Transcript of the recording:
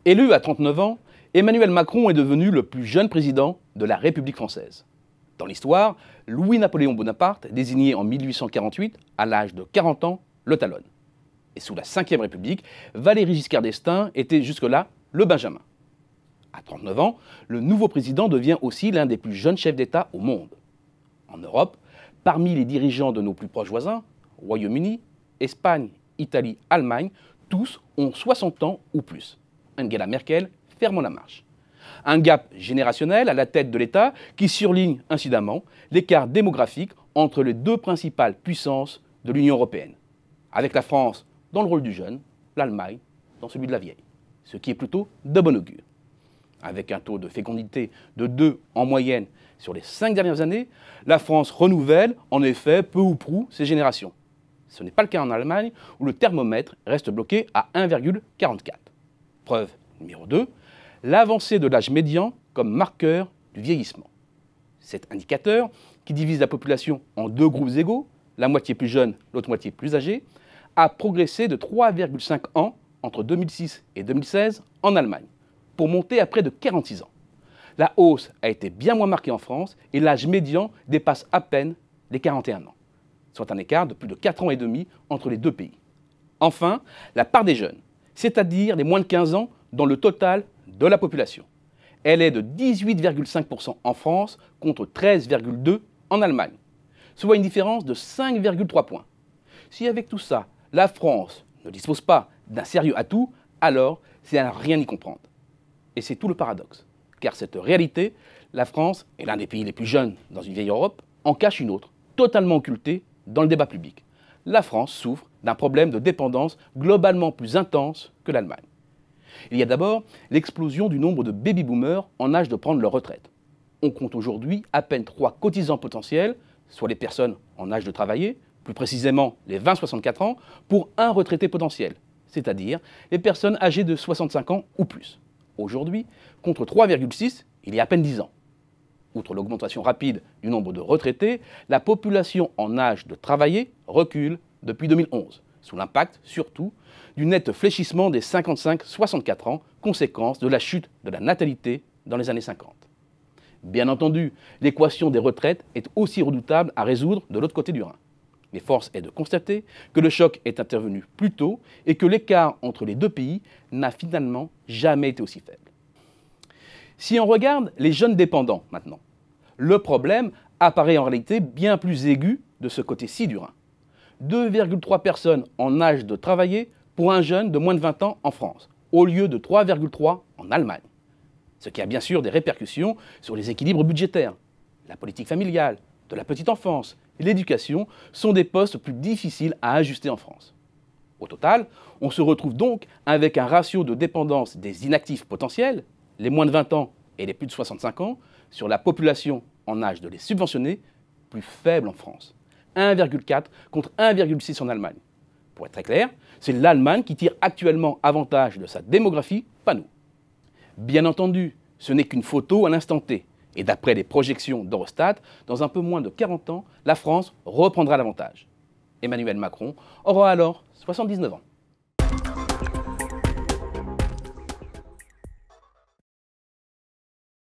Élu à 39 ans, Emmanuel Macron est devenu le plus jeune président de la République française. Dans l'histoire, Louis-Napoléon Bonaparte, désigné en 1848, à l'âge de 40 ans, le talonne. Et sous la Ve République, Valéry Giscard d'Estaing était jusque-là le Benjamin. À 39 ans, le nouveau président devient aussi l'un des plus jeunes chefs d'État au monde. En Europe, parmi les dirigeants de nos plus proches voisins, Royaume-Uni, Espagne, Italie, Allemagne, tous ont 60 ans ou plus. Angela Merkel ferme la marche. Un gap générationnel à la tête de l'État qui surligne incidemment l'écart démographique entre les deux principales puissances de l'Union européenne, avec la France dans le rôle du jeune, l'Allemagne dans celui de la vieille, ce qui est plutôt de bon augure. Avec un taux de fécondité de 2 en moyenne sur les 5 dernières années, la France renouvelle en effet peu ou prou ses générations. Ce n'est pas le cas en Allemagne où le thermomètre reste bloqué à 1,44. Preuve numéro 2, l'avancée de l'âge médian comme marqueur du vieillissement. Cet indicateur, qui divise la population en deux groupes égaux, la moitié plus jeune, l'autre moitié plus âgée, a progressé de 3,5 ans entre 2006 et 2016 en Allemagne, pour monter à près de 46 ans. La hausse a été bien moins marquée en France et l'âge médian dépasse à peine les 41 ans, soit un écart de plus de 4 ans et demi entre les deux pays. Enfin, la part des jeunes, c'est-à-dire les moins de 15 ans dans le total de la population. Elle est de 18,5% en France contre 13,2% en Allemagne, soit une différence de 5,3 points. Si avec tout ça, la France ne dispose pas d'un sérieux atout, alors c'est à rien y comprendre. Et c'est tout le paradoxe, car cette réalité, la France est l'un des pays les plus jeunes dans une vieille Europe, en cache une autre, totalement occultée dans le débat public. La France souffre d'un problème de dépendance globalement plus intense que l'Allemagne. Il y a d'abord l'explosion du nombre de baby-boomers en âge de prendre leur retraite. On compte aujourd'hui à peine 3 cotisants potentiels, soit les personnes en âge de travailler, plus précisément les 20-64 ans, pour un retraité potentiel, c'est-à-dire les personnes âgées de 65 ans ou plus. Aujourd'hui, contre 3,6 il y a à peine 10 ans. Outre l'augmentation rapide du nombre de retraités, la population en âge de travailler recule depuis 2011, sous l'impact surtout du net fléchissement des 55-64 ans, conséquence de la chute de la natalité dans les années 50. Bien entendu, l'équation des retraites est aussi redoutable à résoudre de l'autre côté du Rhin. Mais force est de constater que le choc est intervenu plus tôt et que l'écart entre les deux pays n'a finalement jamais été aussi faible. Si on regarde les jeunes dépendants maintenant, le problème apparaît en réalité bien plus aigu de ce côté-ci du Rhin. 2,3 personnes en âge de travailler pour un jeune de moins de 20 ans en France, au lieu de 3,3 en Allemagne. Ce qui a bien sûr des répercussions sur les équilibres budgétaires. La politique familiale, de la petite enfance et l'éducation sont des postes plus difficiles à ajuster en France. Au total, on se retrouve donc avec un ratio de dépendance des inactifs potentiels, les moins de 20 ans et les plus de 65 ans, sur la population en âge de les subventionner, plus faible en France. 1,4 contre 1,6 en Allemagne. Pour être très clair, c'est l'Allemagne qui tire actuellement avantage de sa démographie, pas nous. Bien entendu, ce n'est qu'une photo à l'instant T. Et d'après les projections d'Eurostat, dans un peu moins de 40 ans, la France reprendra l'avantage. Emmanuel Macron aura alors 79 ans.